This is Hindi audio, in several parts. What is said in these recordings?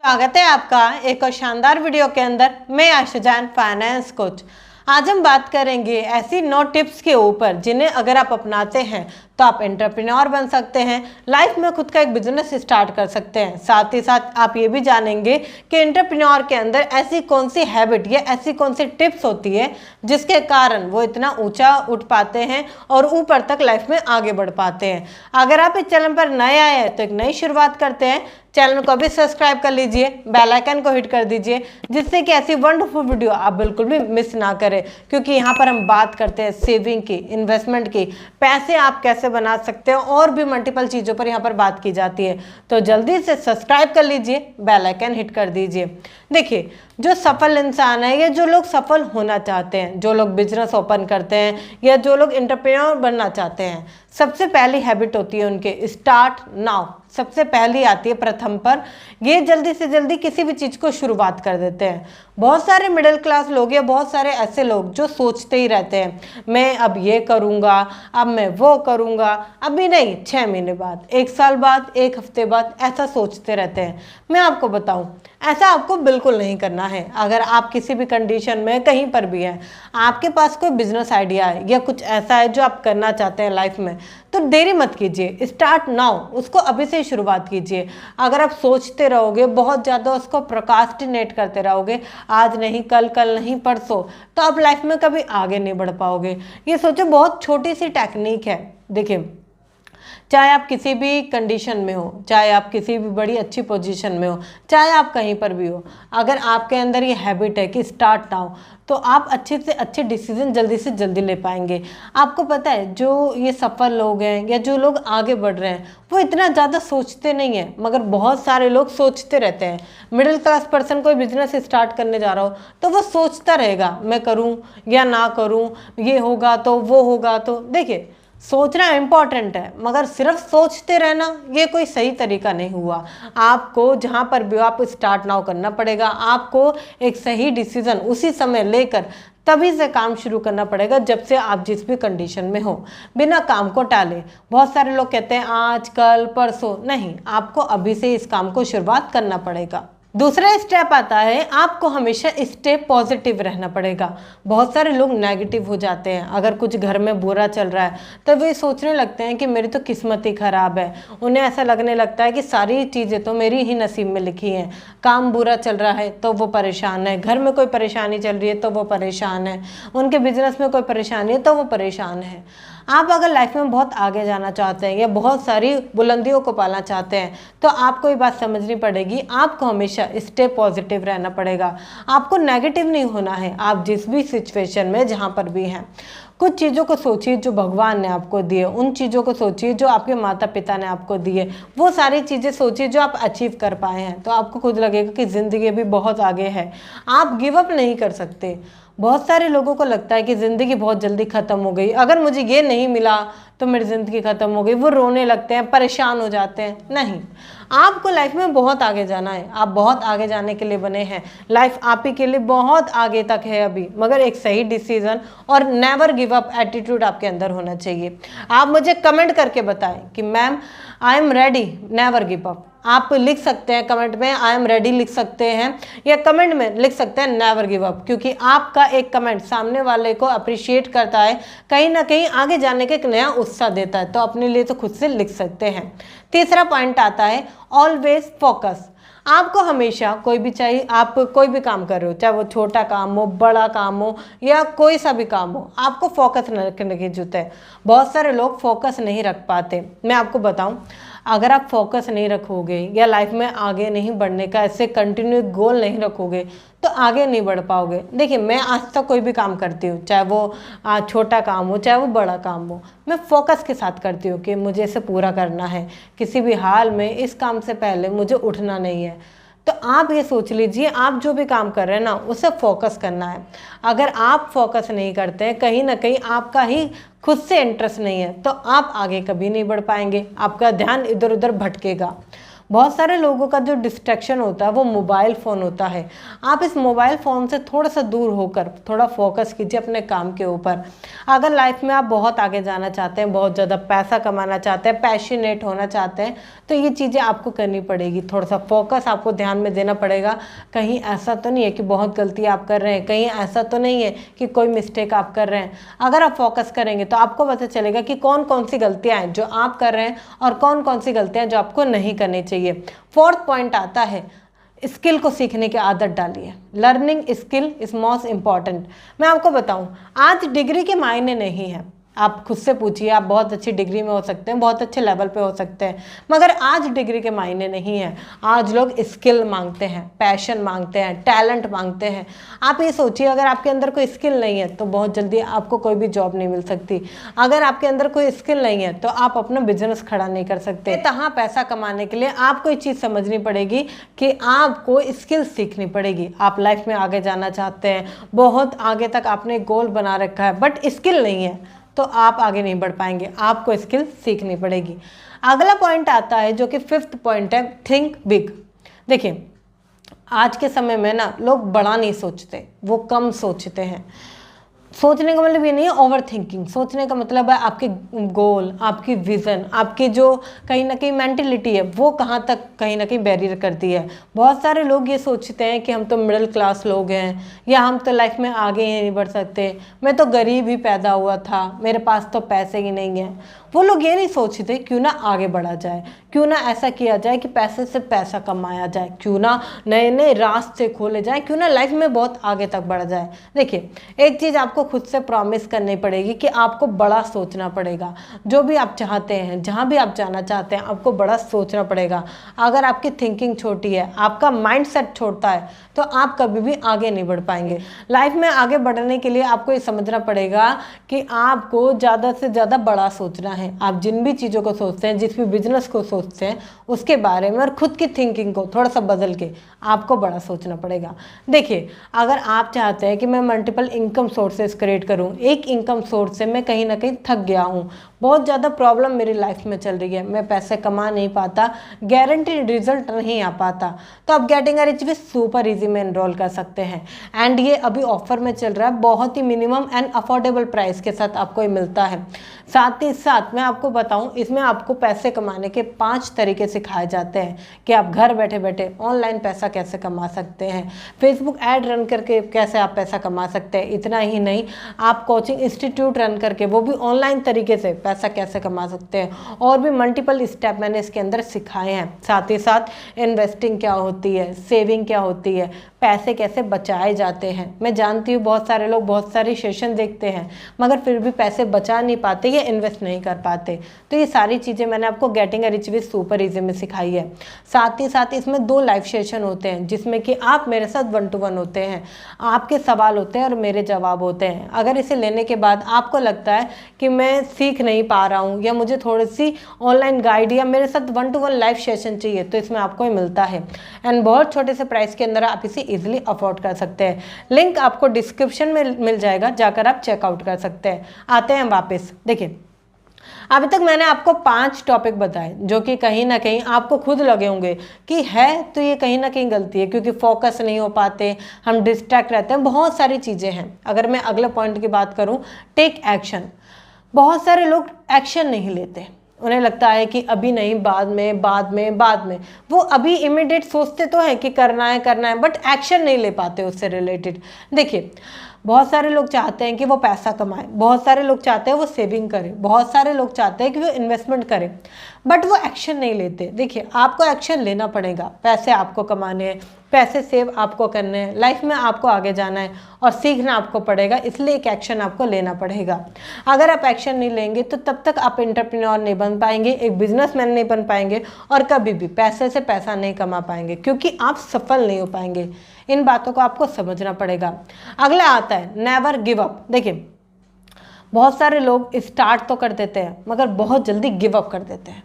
स्वागत है आपका एक और शानदार वीडियो के अंदर। मैं आयशा जैन, फाइनेंस कोच। आज हम बात करेंगे ऐसी 9 टिप्स के ऊपर जिन्हें अगर आप अपनाते हैं तो आप एंटरप्रेन्योर बन सकते हैं, लाइफ में खुद का एक बिजनेस स्टार्ट कर सकते हैं। साथ ही साथ आप ये भी जानेंगे कि एंटरप्रेन्योर के अंदर ऐसी कौन सी हैबिट या ऐसी कौन सी टिप्स होती है जिसके कारण वो इतना ऊंचा उठ पाते हैं और ऊपर तक लाइफ में आगे बढ़ पाते हैं। अगर आप इस चैनल पर नए आए हैं तो एक नई शुरुआत करते हैं। चैनल को भी सब्सक्राइब कर लीजिए, बेल आइकन को हिट कर दीजिए जिससे कि ऐसी वंडरफुल वीडियो आप बिल्कुल भी मिस ना करें, क्योंकि यहाँ पर हम बात करते हैं सेविंग की, इन्वेस्टमेंट की, पैसे आप कैसे बना सकते हैं और भी मल्टीपल चीज़ों पर यहाँ पर बात की जाती है। तो जल्दी से सब्सक्राइब कर लीजिए, बेल आइकन हिट कर दीजिए। देखिए, जो सफल इंसान है या जो लोग सफल होना चाहते हैं, जो लोग बिजनेस ओपन करते हैं या जो लोग एंटरप्रेन्योर बनना चाहते हैं, सबसे पहली हैबिट होती है उनके स्टार्ट नाउ। सबसे पहली आती है प्रथम पर, ये जल्दी से जल्दी किसी भी चीज़ को शुरुआत कर देते हैं। बहुत सारे मिडिल क्लास लोग या बहुत सारे ऐसे लोग जो सोचते ही रहते हैं, मैं अब ये करूँगा, अब मैं वो करूँगा, अभी नहीं 6 महीने बाद, 1 साल बाद, 1 हफ्ते बाद, ऐसा सोचते रहते हैं। मैं आपको बताऊं, ऐसा आपको बिल्कुल नहीं करना है। अगर आप किसी भी कंडीशन में कहीं पर भी हैं, आपके पास कोई बिजनेस आइडिया है या कुछ ऐसा है जो आप करना चाहते हैं लाइफ में, तो देरी मत कीजिए, स्टार्ट नाउ, उसको अभी से ही शुरुआत कीजिए। अगर आप सोचते रहोगे, बहुत ज़्यादा उसको प्रोक्रास्टिनेट करते रहोगे, आज नहीं कल, कल नहीं परसों, तो आप लाइफ में कभी आगे नहीं बढ़ पाओगे। ये सोचो, बहुत छोटी सी टेक्निक है। देखिए, चाहे आप किसी भी कंडीशन में हो, चाहे आप किसी भी बड़ी अच्छी पोजीशन में हो, चाहे आप कहीं पर भी हो, अगर आपके अंदर ये हैबिट है कि स्टार्ट नाउ, तो आप अच्छे से अच्छे डिसीजन जल्दी से जल्दी ले पाएंगे। आपको पता है, जो ये सफल लोग हैं या जो लोग आगे बढ़ रहे हैं, वो इतना ज़्यादा सोचते नहीं हैं, मगर बहुत सारे लोग सोचते रहते हैं। मिडिल क्लास पर्सन कोई बिजनेस स्टार्ट करने जा रहा हो तो वो सोचता रहेगा, मैं करूँ या ना करूँ, ये होगा तो वो होगा। तो देखिए, सोचना इम्पॉर्टेंट है, मगर सिर्फ सोचते रहना ये कोई सही तरीका नहीं हुआ। आपको जहाँ पर भी आप स्टार्ट नाउ करना पड़ेगा, आपको एक सही डिसीजन उसी समय लेकर तभी से काम शुरू करना पड़ेगा जब से आप जिस भी कंडीशन में हो, बिना काम को टाले। बहुत सारे लोग कहते हैं आज कल परसों, नहीं, आपको अभी से इस काम को शुरुआत करना पड़ेगा। दूसरा स्टेप आता है, आपको हमेशा स्टेप पॉजिटिव रहना पड़ेगा। बहुत सारे लोग नेगेटिव हो जाते हैं। अगर कुछ घर में बुरा चल रहा है तो वे सोचने लगते हैं कि मेरी तो किस्मत ही खराब है। उन्हें ऐसा लगने लगता है कि सारी चीज़ें तो मेरी ही नसीब में लिखी हैं। काम बुरा चल रहा है तो वो परेशान है, घर में कोई परेशानी चल रही है तो वो परेशान है, उनके बिजनेस में कोई परेशानी है तो वो परेशान है। आप अगर लाइफ में बहुत आगे जाना चाहते हैं या बहुत सारी बुलंदियों को पाना चाहते हैं तो आपको ये बात समझनी पड़ेगी, आपको हमेशा स्टे पॉजिटिव रहना पड़ेगा। आपको नेगेटिव नहीं होना है। आप जिस भी सिचुएशन में जहाँ पर भी हैं, कुछ चीज़ों को सोचिए जो भगवान ने आपको दिए, उन चीज़ों को सोचिए जो आपके माता पिता ने आपको दिए, वो सारी चीज़ें सोचिए जो आप अचीव कर पाए हैं। तो आपको खुद लगेगा कि ज़िंदगी भी बहुत आगे है। आप गिव अप नहीं कर सकते। बहुत सारे लोगों को लगता है कि ज़िंदगी बहुत जल्दी ख़त्म हो गई, अगर मुझे ये नहीं मिला तो मेरी ज़िंदगी ख़त्म हो गई, वो रोने लगते हैं, परेशान हो जाते हैं। नहीं, आपको लाइफ में बहुत आगे जाना है। आप बहुत आगे जाने के लिए बने हैं। लाइफ आप ही के लिए बहुत आगे तक है अभी, मगर एक सही डिसीजन और नेवर गिव अप एटीट्यूड आपके अंदर होना चाहिए। आप मुझे कमेंट करके बताएं कि ma'am I am ready, never give up. आप लिख सकते हैं कमेंट में आई एम रेडी लिख सकते हैं, या कमेंट में लिख सकते हैं नेवर गिव अप, क्योंकि आपका एक कमेंट सामने वाले को अप्रिशिएट करता है, कहीं ना कहीं आगे जाने का एक नया उत्साह देता है। तो अपने लिए तो खुद से लिख सकते हैं। तीसरा पॉइंट आता है ऑलवेज फोकस। आपको हमेशा कोई भी चाहिए, आप कोई भी काम कर रहे हो, चाहे वो छोटा काम हो, बड़ा काम हो या कोई सा भी काम हो, आपको फोकस रखने की जरूरत है। बहुत सारे लोग फोकस नहीं रख पाते। मैं आपको बताऊं, अगर आप फोकस नहीं रखोगे या लाइफ में आगे नहीं बढ़ने का ऐसे कंटिन्यू गोल नहीं रखोगे तो आगे नहीं बढ़ पाओगे। देखिए, मैं आज तक कोई भी काम करती हूँ, चाहे वो छोटा काम हो चाहे वो बड़ा काम हो, मैं फोकस के साथ करती हूँ कि मुझे इसे पूरा करना है। किसी भी हाल में इस काम से पहले मुझे उठना नहीं है। तो आप ये सोच लीजिए, आप जो भी काम कर रहे हैं ना, उसे फोकस करना है। अगर आप फोकस नहीं करते हैं, कहीं ना कहीं आपका ही खुद से इंटरेस्ट नहीं है, तो आप आगे कभी नहीं बढ़ पाएंगे। आपका ध्यान इधर उधर भटकेगा। बहुत सारे लोगों का जो डिस्ट्रैक्शन होता है वो मोबाइल फ़ोन होता है। आप इस मोबाइल फ़ोन से थोड़ा सा दूर होकर थोड़ा फोकस कीजिए अपने काम के ऊपर। अगर लाइफ में आप बहुत आगे जाना चाहते हैं, बहुत ज़्यादा पैसा कमाना चाहते हैं, पैशनेट होना चाहते हैं, तो ये चीज़ें आपको करनी पड़ेगी। थोड़ा सा फोकस आपको ध्यान में देना पड़ेगा। कहीं ऐसा तो नहीं है कि बहुत गलती आप कर रहे हैं, कहीं ऐसा तो नहीं है कि कोई मिस्टेक आप कर रहे हैं। अगर आप फोकस करेंगे तो आपको पता चलेगा कि कौन कौन सी गलतियां हैं जो आप कर रहे हैं और कौन कौन सी गलतियां जो आपको नहीं करनी चाहिए। फोर्थ पॉइंट आता है, स्किल को सीखने की आदत डालिए। Learning skill is most important. मैं आपको बताऊं, आज डिग्री के मायने नहीं है। आप खुद से पूछिए, आप बहुत अच्छी डिग्री में हो सकते हैं, बहुत अच्छे लेवल पे हो सकते हैं, मगर आज डिग्री के मायने नहीं है। आज लोग स्किल मांगते हैं, पैशन मांगते हैं, टैलेंट मांगते हैं। आप ये सोचिए, अगर आपके अंदर कोई स्किल नहीं है तो बहुत जल्दी आपको कोई भी जॉब नहीं मिल सकती। अगर आपके अंदर कोई स्किल नहीं है तो आप अपना बिजनेस खड़ा नहीं कर सकते। तहाँ पैसा कमाने के लिए आपको एक चीज़ समझनी पड़ेगी कि आपको स्किल सीखनी पड़ेगी। आप लाइफ में आगे जाना चाहते हैं, बहुत आगे तक आपने गोल बना रखा है, बट स्किल नहीं है तो आप आगे नहीं बढ़ पाएंगे। आपको स्किल सीखनी पड़ेगी। अगला पॉइंट आता है जो कि फिफ्थ पॉइंट है, थिंक बिग। देखिए, आज के समय में ना लोग बड़ा नहीं सोचते, वो कम सोचते हैं। सोचने का मतलब ये नहीं है ओवर थिंकिंग। सोचने का मतलब है आपके गोल, आपकी विज़न, आपकी जो कहीं ना कहीं मेंटलिटी है वो कहाँ तक कहीं ना कहीं बैरियर करती है। बहुत सारे लोग ये सोचते हैं कि हम तो मिडिल क्लास लोग हैं, या हम तो लाइफ में आगे ही नहीं बढ़ सकते, मैं तो गरीब ही पैदा हुआ था, मेरे पास तो पैसे ही नहीं हैं। वो लोग ये नहीं सोचते क्यों ना आगे बढ़ा जाए, क्यों ना ऐसा किया जाए कि पैसे से पैसा कमाया जाए, क्यों ना नए नए रास्ते खोले जाए, क्यों ना लाइफ में बहुत आगे तक बढ़ा जाए। देखिए, एक चीज़ आपको खुद से प्रॉमिस करनी पड़ेगी कि आपको बड़ा सोचना पड़ेगा। जो भी आप चाहते हैं, जहाँ भी आप जाना चाहते हैं, आपको बड़ा सोचना पड़ेगा। अगर आपकी थिंकिंग छोटी है, आपका माइंड सेट छोटा है, तो आप कभी भी आगे नहीं बढ़ पाएंगे। लाइफ में आगे बढ़ने के लिए आपको ये समझना पड़ेगा कि आपको ज़्यादा से ज़्यादा बड़ा सोचना है। आप जिन भी चीज़ों को सोचते हैं, जिस भी बिजनेस को सोचते हैं, उसके बारे में और खुद की थिंकिंग को थोड़ा सा बदल के आपको बड़ा सोचना पड़ेगा। देखिए, अगर आप चाहते हैं कि मैं मल्टीपल इनकम सोर्सेज क्रिएट करूं, एक इनकम सोर्स से मैं कहीं ना कहीं थक गया हूं, बहुत ज़्यादा प्रॉब्लम मेरी लाइफ में चल रही है, मैं पैसे कमा नहीं पाता, गारंटीड रिजल्ट नहीं आ पाता, तो आप getting rich with super easy में एनरोल कर सकते हैं। एंड ये अभी ऑफर में चल रहा है, बहुत ही मिनिमम एंड अफोर्डेबल प्राइस के साथ आपको ये मिलता है। साथ ही साथ मैं आपको बताऊं, इसमें आपको पैसे कमाने के 5 तरीके सिखाए जाते हैं कि आप घर बैठे बैठे ऑनलाइन पैसा कैसे कमा सकते हैं, फेसबुक ऐड रन करके कैसे आप पैसा कमा सकते हैं। इतना ही नहीं, आप कोचिंग इंस्टीट्यूट रन करके वो भी ऑनलाइन तरीके से पैसा कैसे कमा सकते हैं, और भी मल्टीपल स्टेप मैंने इसके अंदर सिखाए हैं। साथ ही साथ इन्वेस्टिंग क्या होती है, सेविंग क्या होती है, पैसे कैसे बचाए जाते हैं। मैं जानती हूँ बहुत सारे लोग बहुत सारी सेशन देखते हैं मगर फिर भी पैसे बचा नहीं पाते या इन्वेस्ट नहीं कर पाते। तो ये सारी चीज़ें मैंने आपको getting rich with super easy में सिखाई है। साथ ही साथ इसमें 2 लाइव सेशन होते हैं जिसमें कि आप मेरे साथ 1 to 1 होते हैं, आपके सवाल होते हैं और मेरे जवाब होते हैं। अगर इसे लेने के बाद आपको लगता है कि मैं सीख नहीं पा रहा हूँ या मुझे थोड़ी सी ऑनलाइन गाइड या मेरे साथ 1 to 1 लाइव सेशन चाहिए, तो इसमें आपको ही मिलता है। एंड बहुत छोटे से प्राइस के अंदर आप इसे इजीली अफोर्ड कर सकते हैं। लिंक आपको डिस्क्रिप्शन में मिल जाएगा, जाकर आप चेकआउट कर सकते हैं। आते हैं वापस। देखिए, अभी तक मैंने आपको 5 टॉपिक बताए जो कि कहीं ना कहीं आपको खुद लगे होंगे कि है तो ये कहीं ना कहीं गलती है, क्योंकि फोकस नहीं हो पाते, हम डिस्ट्रैक्ट रहते हैं, बहुत सारी चीज़ें हैं। अगर मैं अगले पॉइंट की बात करूं, टेक एक्शन। बहुत सारे लोग एक्शन नहीं लेते, उन्हें लगता है कि अभी नहीं, बाद में बाद में बाद में। वो अभी इमीडिएट सोचते तो हैं कि करना है, बट एक्शन नहीं ले पाते उससे रिलेटेड। देखिए, बहुत सारे लोग चाहते हैं कि वो पैसा कमाएं, बहुत सारे लोग चाहते हैं वो सेविंग करें, बहुत सारे लोग चाहते हैं कि वो इन्वेस्टमेंट करें, बट वो एक्शन नहीं लेते। देखिए, आपको एक्शन लेना पड़ेगा। पैसे आपको कमाने हैं, पैसे सेव आपको करने हैं, लाइफ में आपको आगे जाना है और सीखना आपको पड़ेगा, इसलिए एक एक्शन आपको लेना पड़ेगा। अगर आप एक्शन नहीं लेंगे तो तब तक आप एंटरप्रेन्योर नहीं बन पाएंगे, एक बिजनेसमैन नहीं बन पाएंगे और कभी भी पैसे से पैसा नहीं कमा पाएंगे, क्योंकि आप सफल नहीं हो पाएंगे। इन बातों को आपको समझना पड़ेगा। अगला आता है नेवर गिव अप। देखिए, बहुत सारे लोग स्टार्ट तो कर देते हैं मगर बहुत जल्दी गिव अप कर देते हैं।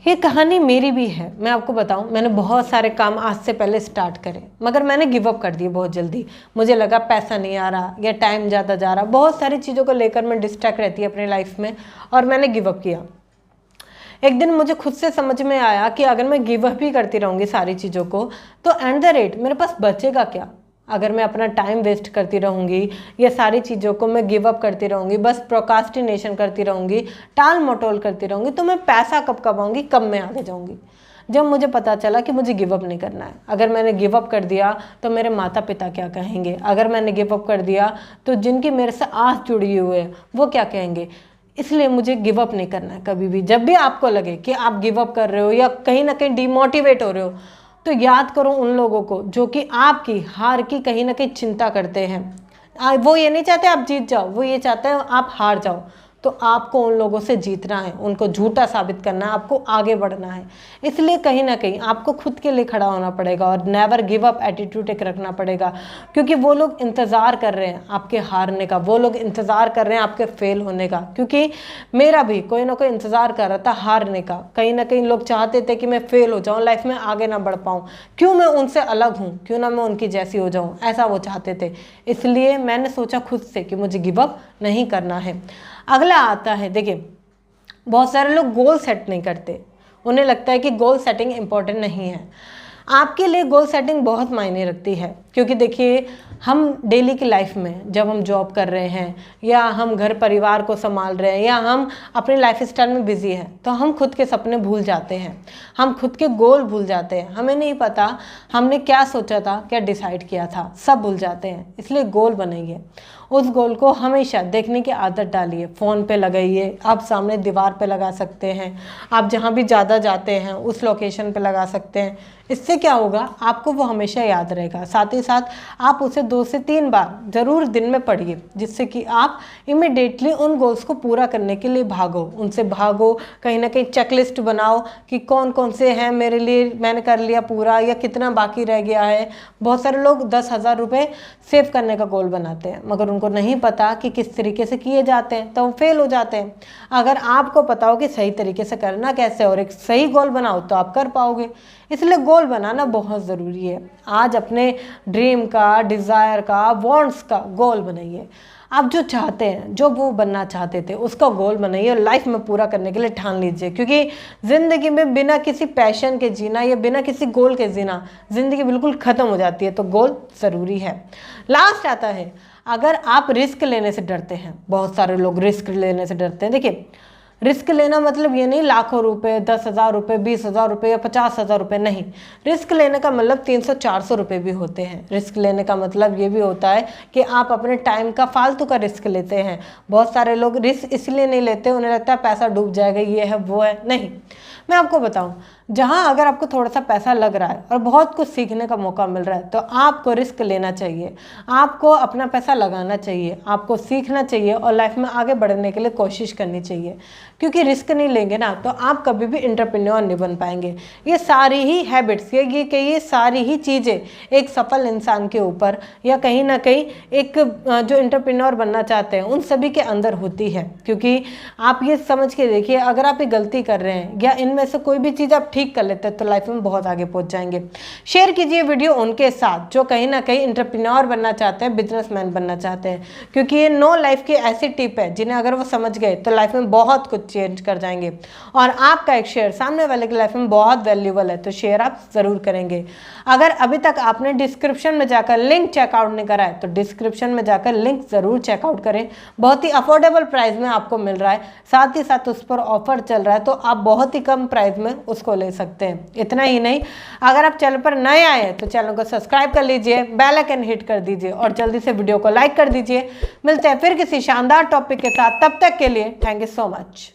ये कहानी मेरी भी है। मैं आपको बताऊं, मैंने बहुत सारे काम आज से पहले स्टार्ट करे मगर मैंने गिव अप कर दिए बहुत जल्दी। मुझे लगा पैसा नहीं आ रहा या टाइम ज़्यादा जा रहा, बहुत सारी चीज़ों को लेकर मैं डिस्ट्रैक्ट रहती है अपनी लाइफ में और मैंने गिव अप किया। एक दिन मुझे खुद से समझ में आया कि अगर मैं गिव अप ही करती रहूँगी सारी चीज़ों को तो एट द रेट मेरे पास बचेगा क्या। अगर मैं अपना टाइम वेस्ट करती रहूँगी या सारी चीज़ों को मैं गिव अप करती रहूँगी, बस प्रोकास्टिनेशन करती रहूँगी, टाल मटोल करती रहूँगी, तो मैं पैसा कब कमाऊँगी, कब मैं आगे जाऊँगी। जब मुझे पता चला कि मुझे गिव अप नहीं करना है, अगर मैंने गिव अप कर दिया तो मेरे माता पिता क्या कहेंगे, अगर मैंने गिव अप कर दिया तो जिनकी मेरे से आस जुड़ी हुई है वो क्या कहेंगे। इसलिए मुझे गिव अप नहीं करना है कभी भी। जब भी आपको लगे कि आप गिव अप कर रहे हो या कहीं ना कहीं डिमोटिवेट हो रहे हो, तो याद करो उन लोगों को जो कि आपकी हार की कहीं ना कहीं चिंता करते हैं। वो ये नहीं चाहते आप जीत जाओ, वो ये चाहते हैं आप हार जाओ। तो आपको उन लोगों से जीतना है, उनको झूठा साबित करना है, आपको आगे बढ़ना है। इसलिए कहीं ना कहीं आपको खुद के लिए खड़ा होना पड़ेगा और नेवर गिव अप एटीट्यूड एक रखना पड़ेगा, क्योंकि वो लोग इंतज़ार कर रहे हैं आपके हारने का, वो लोग इंतज़ार कर रहे हैं आपके फेल होने का। क्योंकि मेरा भी कोई ना कोई इंतज़ार कर रहा था हारने का। कहीं ना कहीं लोग चाहते थे कि मैं फेल हो जाऊँ, लाइफ में आगे ना बढ़ पाऊँ, क्यों मैं उनसे अलग हूँ, क्यों ना मैं उनकी जैसी हो जाऊँ, ऐसा वो चाहते थे। इसलिए मैंने सोचा खुद से कि मुझे गिव अप नहीं करना है। अगला आता है, देखिए बहुत सारे लोग गोल सेट नहीं करते, उन्हें लगता है कि गोल सेटिंग इम्पॉर्टेंट नहीं है। आपके लिए गोल सेटिंग बहुत मायने रखती है, क्योंकि देखिए हम डेली की लाइफ में जब हम जॉब कर रहे हैं या हम घर परिवार को संभाल रहे हैं या हम अपने लाइफ स्टाइल में बिजी हैं, तो हम खुद के सपने भूल जाते हैं, हम खुद के गोल भूल जाते हैं। हमें नहीं पता हमने क्या सोचा था, क्या डिसाइड किया था, सब भूल जाते हैं। इसलिए गोल बनाइए, उस गोल को हमेशा देखने की आदत डालिए। फ़ोन पे लगाइए, आप सामने दीवार पे लगा सकते हैं, आप जहाँ भी ज़्यादा जाते हैं उस लोकेशन पे लगा सकते हैं। इससे क्या होगा, आपको वो हमेशा याद रहेगा। साथ ही साथ आप उसे 2 से 3 बार ज़रूर दिन में पढ़िए, जिससे कि आप इमिडिएटली उन गोल्स को पूरा करने के लिए भागो, उनसे भागो। कहीं ना कहीं चेकलिस्ट बनाओ कि कौन कौन से हैं मेरे लिए, मैंने कर लिया पूरा या कितना बाकी रह गया है। बहुत सारे लोग 10,000 रुपये सेव करने का गोल बनाते हैं, मगर उनको नहीं पता कि किस तरीके से किए जाते हैं, तो वो फेल हो जाते हैं। अगर आपको पता हो कि सही तरीके से करना कैसे और एक सही गोल बनाओ तो आप कर पाओगे। इसलिए गोल बनाना बहुत ज़रूरी है। आज अपने ड्रीम का, डिज़ायर का, वांट्स का गोल बनाइए। आप जो चाहते हैं, जो वो बनना चाहते थे, उसका गोल बनाइए और लाइफ में पूरा करने के लिए ठान लीजिए। क्योंकि ज़िंदगी में बिना किसी पैशन के जीना या बिना किसी गोल के जीना, ज़िंदगी बिल्कुल ख़त्म हो जाती है। तो गोल ज़रूरी है। लास्ट आता है, अगर आप रिस्क लेने से डरते हैं, बहुत सारे लोग रिस्क लेने से डरते हैं। देखिए रिस्क लेना मतलब ये नहीं लाखों रुपए, 10,000 रुपये, 20,000 रुपये या 50,000 रुपये, नहीं। रिस्क लेने का मतलब 300-400 रुपये भी होते हैं। रिस्क लेने का मतलब ये भी होता है कि आप अपने टाइम का फालतू का रिस्क लेते हैं। बहुत सारे लोग रिस्क इसलिए नहीं लेते, उन्हें लगता है पैसा डूब जाएगा, ये है वो है। नहीं, मैं आपको बताऊं, जहां अगर आपको थोड़ा सा पैसा लग रहा है और बहुत कुछ सीखने का मौका मिल रहा है, तो आपको रिस्क लेना चाहिए, आपको अपना पैसा लगाना चाहिए, आपको सीखना चाहिए और लाइफ में आगे बढ़ने के लिए कोशिश करनी चाहिए। क्योंकि रिस्क नहीं लेंगे ना तो आप कभी भी एंटरप्रेन्योर नहीं बन पाएंगे। ये सारी ही हैबिट्स, ये सारी ही चीज़ें एक सफल इंसान के ऊपर या कहीं ना कहीं एक जो एंटरप्रेन्योर बनना चाहते हैं उन सभी के अंदर होती है। क्योंकि आप ये समझ के देखिए, अगर आप ये गलती कर रहे हैं या इनमें से कोई भी चीज़ आप ठीक कर लेते हैं तो लाइफ में बहुत आगे पहुंच जाएंगे। शेयर कीजिए वीडियो उनके साथ जो कहीं ना कहीं एंटरप्रेन्योर बनना चाहते हैं, बिजनेसमैन बनना चाहते हैं। क्योंकि ये 9 लाइफ की ऐसी टिप है जिन्हें अगर वो समझ गए तो लाइफ में बहुत कुछ चेंज कर जाएंगे। और आपका एक शेयर सामने वाले की लाइफ में बहुत वैल्यूबल है, तो शेयर आप ज़रूर करेंगे। अगर अभी तक आपने डिस्क्रिप्शन में जाकर लिंक चेकआउट नहीं करा है तो डिस्क्रिप्शन में जाकर लिंक ज़रूर चेकआउट करें। बहुत ही अफोर्डेबल प्राइस में आपको मिल रहा है, साथ ही साथ उस पर ऑफर चल रहा है, तो आप बहुत ही कम प्राइस में उसको ले सकते हैं। इतना ही नहीं, अगर आप चैनल पर नए आए हैं तो चैनल को सब्सक्राइब कर लीजिए, बेल आइकन हिट कर दीजिए और जल्दी से वीडियो को लाइक कर दीजिए। मिलते हैं फिर किसी शानदार टॉपिक के साथ, तब तक के लिए थैंक यू सो मच।